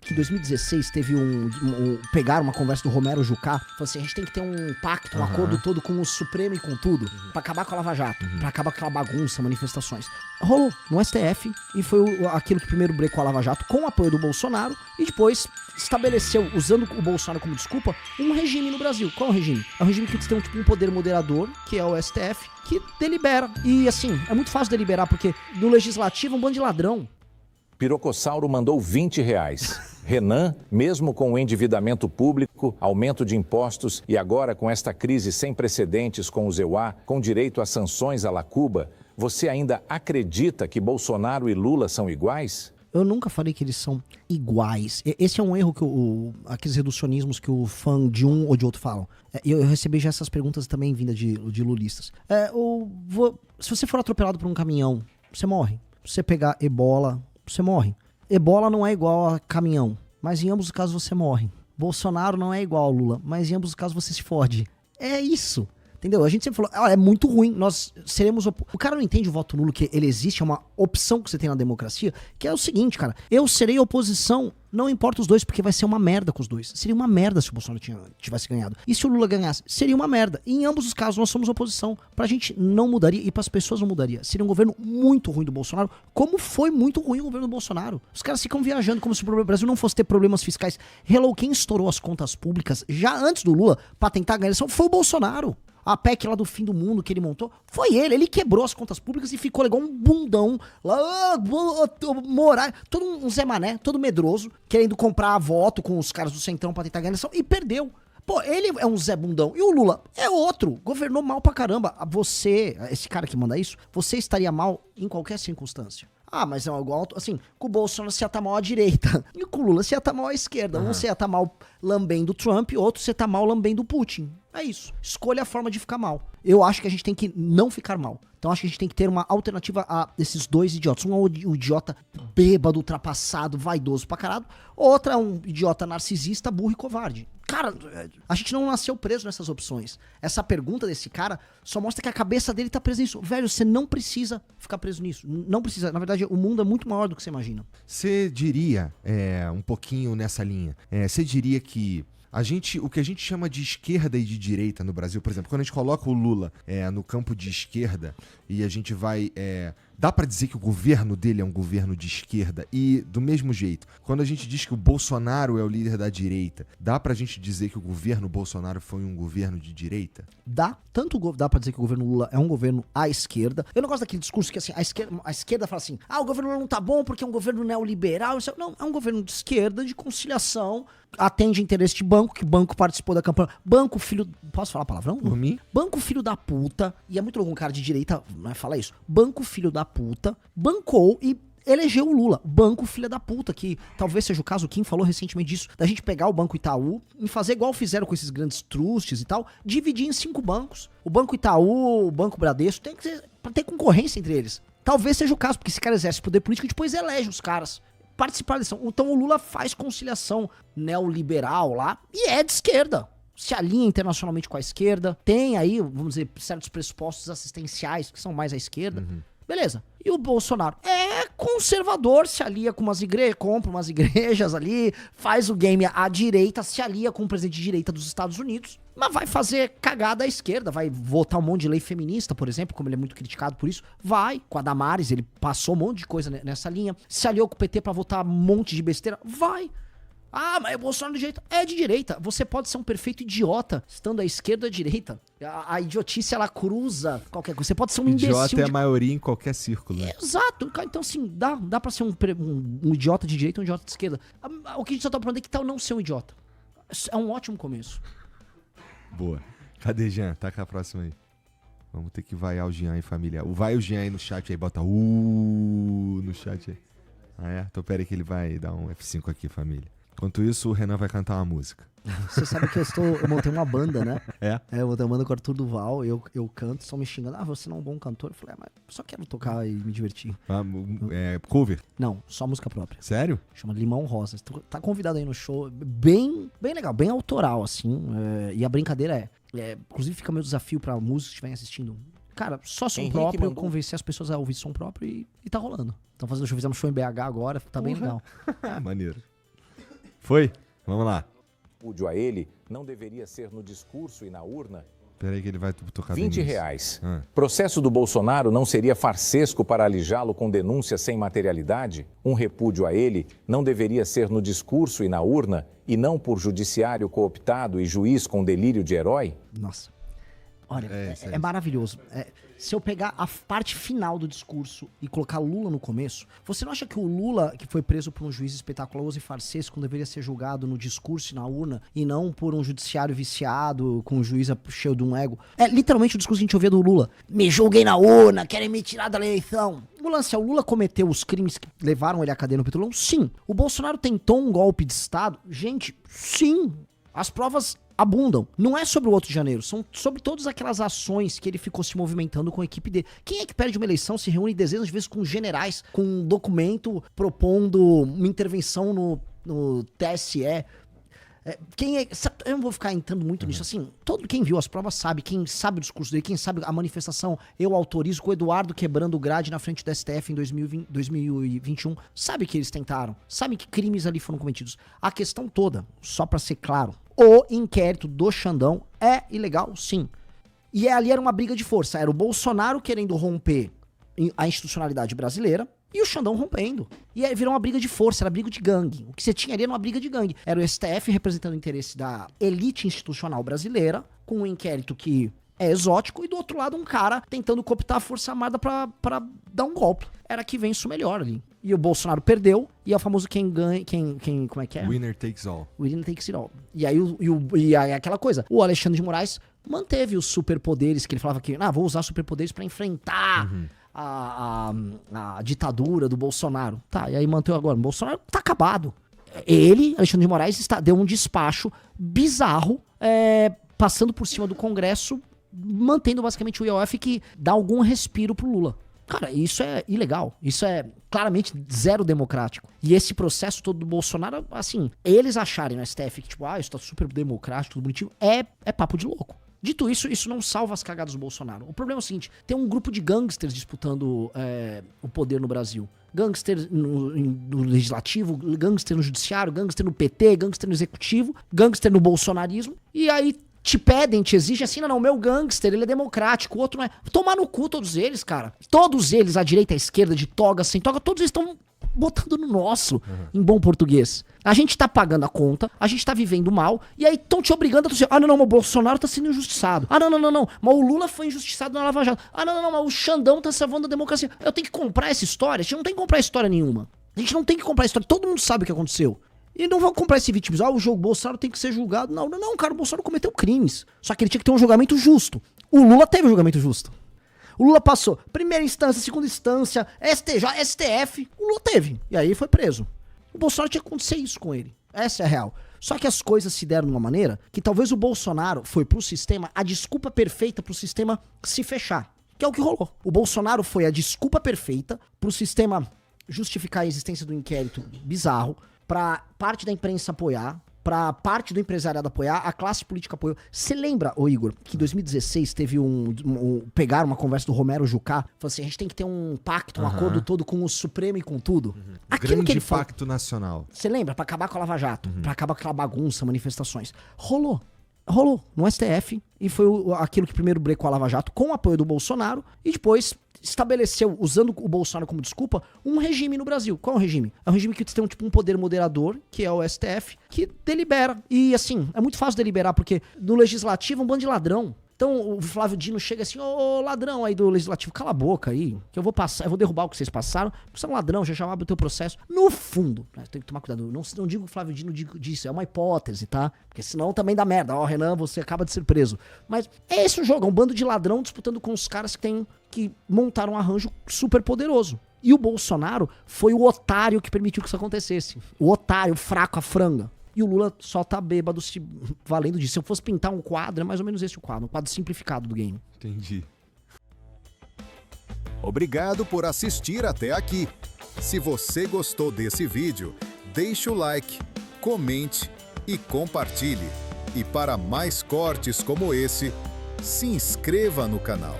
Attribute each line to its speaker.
Speaker 1: que em 2016 teve pegaram uma conversa do Romero Jucá, falou assim, a gente tem que ter um pacto, um acordo todo com o Supremo e com tudo, pra acabar com a Lava Jato, pra acabar com aquela bagunça, manifestações. Rolou no STF, e foi aquilo que primeiro brecou a Lava Jato com o apoio do Bolsonaro, e depois estabeleceu, usando o Bolsonaro como desculpa, um regime no Brasil. Qual é o regime? É um regime que tem um poder moderador, que é o STF, que delibera. E assim, é muito fácil deliberar, porque no legislativo é um bando de ladrão.
Speaker 2: Pirocossauro mandou R$20. Renan, mesmo com o endividamento público, aumento de impostos e agora com esta crise sem precedentes com o ZEUA, com direito a sanções à la Cuba, você ainda acredita que Bolsonaro e Lula são iguais?
Speaker 1: Eu nunca falei que eles são iguais. Esse é um erro que aqueles reducionismos que o fã de um ou de outro falam. Eu recebi já essas perguntas também vindas de lulistas. Se você for atropelado por um caminhão, você morre. Se você pegar ebola, você morre. Ebola não é igual a caminhão, mas em ambos os casos você morre. Bolsonaro não é igual ao Lula, mas em ambos os casos você se fode. É isso. Entendeu? A gente sempre falou, é muito ruim, nós seremos... O cara não entende o voto nulo, que ele existe, é uma opção que você tem na democracia, que é o seguinte, cara, eu serei oposição, não importa os dois, porque vai ser uma merda com os dois. Seria uma merda se o Bolsonaro tivesse ganhado. E se o Lula ganhasse? Seria uma merda. E em ambos os casos nós somos oposição. Pra gente não mudaria, e pras pessoas não mudaria. Seria um governo muito ruim do Bolsonaro, como foi muito ruim o governo do Bolsonaro. Os caras ficam viajando como se o Brasil não fosse ter problemas fiscais. Hello, quem estourou as contas públicas já antes do Lula pra tentar ganhar a eleição foi o Bolsonaro. A PEC lá do fim do mundo que ele montou, foi ele quebrou as contas públicas e ficou igual um bundão lá, Moraes, todo um Zé Mané, todo medroso, querendo comprar voto com os caras do Centrão pra tentar ganhar a eleição, e perdeu. Pô, ele é um Zé Bundão, e o Lula é outro, governou mal pra caramba. Você, esse cara que manda isso, você estaria mal em qualquer circunstância. Ah, mas é igual, assim, com o Bolsonaro você ia estar mal à direita, e com o Lula você ia estar mal à esquerda. Um você ia estar mal lambendo o Trump, e outro você ia estar mal lambendo o Putin. É isso. Escolha a forma de ficar mal. Eu acho que a gente tem que não ficar mal. Então acho que a gente tem que ter uma alternativa a esses dois idiotas. Um é um idiota bêbado, ultrapassado, vaidoso pra caralho. Outra é um idiota narcisista, burro e covarde. Cara, a gente não nasceu preso nessas opções. Essa pergunta desse cara só mostra que a cabeça dele tá presa nisso. Velho, você não precisa ficar preso nisso. Não precisa. Na verdade, o mundo é muito maior do que você imagina.
Speaker 3: Você diria, um pouquinho nessa linha, você diria que o que a gente chama de esquerda e de direita no Brasil, por exemplo, quando a gente coloca o Lula no campo de esquerda e a gente vai... dá pra dizer que o governo dele é um governo de esquerda, e do mesmo jeito, quando a gente diz que o Bolsonaro é o líder da direita, dá pra gente dizer que o governo Bolsonaro foi um governo de direita?
Speaker 1: Dá. Dá pra dizer que o governo Lula é um governo à esquerda. Eu não gosto daquele discurso que assim, a esquerda fala assim, o governo Lula não tá bom porque é um governo neoliberal. Não, é um governo de esquerda, de conciliação, atende interesse de banco, que banco participou da campanha. Banco, filho... Posso falar palavrão?
Speaker 3: Por mim?
Speaker 1: Banco, filho da puta, e é muito louco um cara de direita, né, falar isso. Banco, filho da puta, bancou e elegeu o Lula. Banco, filha da puta, que talvez seja o caso, o Kim falou recentemente disso, da gente pegar o Banco Itaú e fazer igual fizeram com esses grandes trusts e tal, dividir em 5 bancos. O Banco Itaú, o Banco Bradesco, tem que ter, pra ter concorrência entre eles. Talvez seja o caso, porque esse cara exerce poder político e depois elege os caras. Participar da eleição. Então o Lula faz conciliação neoliberal lá e é de esquerda. Se alinha internacionalmente com a esquerda, tem aí, vamos dizer, certos pressupostos assistenciais que são mais à esquerda. Beleza. E o Bolsonaro é conservador, se alia com umas igrejas, compra umas igrejas ali, faz o game à direita, se alia com o presidente de direita dos Estados Unidos, mas vai fazer cagada à esquerda, vai votar um monte de lei feminista, por exemplo, como ele é muito criticado por isso, vai, com a Damares, ele passou um monte de coisa nessa linha, se aliou com o PT pra votar um monte de besteira, vai. Ah, mas o Bolsonaro é de direita. Você pode ser um perfeito idiota estando à esquerda ou à direita. A idiotice, ela cruza qualquer coisa. Você pode ser um imbecil.
Speaker 3: Idiota é a maioria em qualquer círculo. Né?
Speaker 1: Exato. Então, sim, dá pra ser um idiota de direita ou um idiota de esquerda. O que a gente só tá falando é que tal não ser um idiota. É um ótimo começo.
Speaker 3: Boa. Cadê Jean? Tá com a próxima aí. Vamos ter que vaiar o Jean aí, família. Vai o Jean aí no chat aí, bota no chat aí. Ah, é? Então pera aí que ele vai dar um F5 aqui, família. Enquanto isso, o Renan vai cantar uma música.
Speaker 1: Você sabe que eu montei uma banda, né?
Speaker 3: Eu
Speaker 1: montei uma banda com o Arthur Duval, eu canto, estão me xingando. Você não é um bom cantor? Eu falei, mas só quero tocar e me divertir.
Speaker 3: Cover?
Speaker 1: Não, só música própria.
Speaker 3: Sério?
Speaker 1: Chama Limão Rosa. Tá convidado aí no show, bem legal, bem autoral, assim. E a brincadeira inclusive fica meu desafio pra músicos que estiverem assistindo. Cara, só som próprio, convencer as pessoas a ouvir som próprio e tá rolando. Então fizemos um show em BH agora, tá bem legal.
Speaker 3: Maneiro. Foi? Vamos lá.
Speaker 2: repúdio a ele não deveria ser no discurso e na urna?
Speaker 3: Peraí que ele vai tocar
Speaker 2: R$20. Processo do Bolsonaro não seria farsesco para alijá-lo com denúncia sem materialidade? Um repúdio a ele não deveria ser no discurso e na urna, e não por judiciário cooptado e juiz com delírio de herói?
Speaker 1: Nossa. Olha, é maravilhoso. Se eu pegar a parte final do discurso e colocar Lula no começo, você não acha que o Lula, que foi preso por um juiz espetaculoso e farsesco, deveria ser julgado no discurso e na urna, e não por um judiciário viciado, com um juiz cheio de um ego? É literalmente o discurso que a gente ouvia do Lula. Me julguem na urna, querem me tirar da eleição. O lance é, o Lula cometeu os crimes que levaram ele à cadeia no Petrolão? Sim. O Bolsonaro tentou um golpe de Estado? Gente, sim. As provas abundam. Não é sobre o 8 de janeiro, são sobre todas aquelas ações que ele ficou se movimentando com a equipe dele. Quem é que perde uma eleição, se reúne dezenas de vezes com generais, com um documento propondo uma intervenção no TSE? Eu não vou ficar entrando muito nisso, assim, quem viu as provas sabe, quem sabe o discurso dele, quem sabe a manifestação, eu autorizo, com o Eduardo quebrando grade na frente do STF em 2021, sabe que eles tentaram, sabe que crimes ali foram cometidos. A questão toda, só pra ser claro, o inquérito do Xandão é ilegal, sim. E ali era uma briga de força, era o Bolsonaro querendo romper a institucionalidade brasileira, e o Xandão rompendo. E aí virou uma briga de força, era briga de gangue. O que você tinha ali era uma briga de gangue. Era o STF representando o interesse da elite institucional brasileira, com um inquérito que é exótico, e do outro lado um cara tentando cooptar a Força Armada pra dar um golpe. Era que vence o melhor ali. E o Bolsonaro perdeu, e é o famoso quem ganha, como é que é?
Speaker 3: Winner takes all.
Speaker 1: Winner takes it all. E aí aquela coisa, o Alexandre de Moraes manteve os superpoderes, que ele falava que, vou usar superpoderes pra enfrentar a ditadura do Bolsonaro. Tá, e aí manteve agora. O Bolsonaro tá acabado. Ele, Alexandre de Moraes, deu um despacho bizarro, passando por cima do Congresso, mantendo basicamente o IOF, que dá algum respiro pro Lula. Cara, isso é ilegal. Isso é claramente zero democrático. E esse processo todo do Bolsonaro, assim, eles acharem no STF que, tipo, isso tá super democrático, tudo bonitinho, é papo de louco. Dito isso, isso não salva as cagadas do Bolsonaro. O problema é o seguinte, tem um grupo de gangsters disputando o poder no Brasil. Gangster no legislativo, gangster no judiciário, gangster no PT, gangster no executivo, gangster no bolsonarismo. E aí te pedem, te exigem assim, não, o meu gangster, ele é democrático, o outro não é. Tomar no cu todos eles, cara. Todos eles, à direita, à esquerda, de toga, sem toga, todos eles estão botando no nosso, em bom português. A gente tá pagando a conta, a gente tá vivendo mal, e aí estão te obrigando a dizer, não, o Bolsonaro tá sendo injustiçado. Não, mas o Lula foi injustiçado na Lava Jato. Não, mas o Xandão tá salvando a democracia. Eu tenho que comprar essa história? A gente não tem que comprar história nenhuma. A gente não tem que comprar história, todo mundo sabe o que aconteceu. E não vão comprar esse vitimismo, o jogo Bolsonaro tem que ser julgado. Não, cara, o Bolsonaro cometeu crimes. Só que ele tinha que ter um julgamento justo. O Lula teve um julgamento justo. O Lula passou primeira instância, segunda instância, STJ, STF, o Lula teve. E aí foi preso. O Bolsonaro tinha que acontecer isso com ele. Essa é a real. Só que as coisas se deram de uma maneira que talvez o Bolsonaro foi pro sistema a desculpa perfeita pro sistema se fechar. Que é o que rolou. O Bolsonaro foi a desculpa perfeita pro sistema justificar a existência do inquérito bizarro, pra parte da imprensa apoiar, pra parte do empresariado apoiar, a classe política apoiou. Você lembra, Igor, que em 2016 teve pegaram uma conversa do Romero Jucá, falou assim, a gente tem que ter um pacto, um acordo todo com o Supremo e com tudo.
Speaker 3: Grande que ele pacto nacional.
Speaker 1: Você lembra? Pra acabar com a Lava Jato, pra acabar com aquela bagunça, manifestações. Rolou no STF, e foi aquilo que primeiro brecou a Lava Jato com o apoio do Bolsonaro, e depois estabeleceu, usando o Bolsonaro como desculpa, um regime no Brasil. Qual é o regime? É um regime que tem um poder moderador, que é o STF, que delibera. E assim, é muito fácil deliberar, porque no legislativo é um bando de ladrão. Então o Flávio Dino chega assim, ô ladrão aí do legislativo, cala a boca aí, que eu vou derrubar o que vocês passaram, você é um ladrão, já abre o teu processo. No fundo, tem que tomar cuidado, não digo que o Flávio Dino disso, é uma hipótese, tá? Porque senão também dá merda, Renan, você acaba de ser preso. Mas é esse o jogo, é um bando de ladrão disputando com os caras que montaram um arranjo super poderoso. E o Bolsonaro foi o otário que permitiu que isso acontecesse. O otário, o fraco, a franga. E o Lula só tá bêbado se valendo disso. Se eu fosse pintar um quadro, é mais ou menos esse o quadro. Um quadro simplificado do game.
Speaker 3: Entendi.
Speaker 4: Obrigado por assistir até aqui. Se você gostou desse vídeo, deixe o like, comente e compartilhe. E para mais cortes como esse, se inscreva no canal.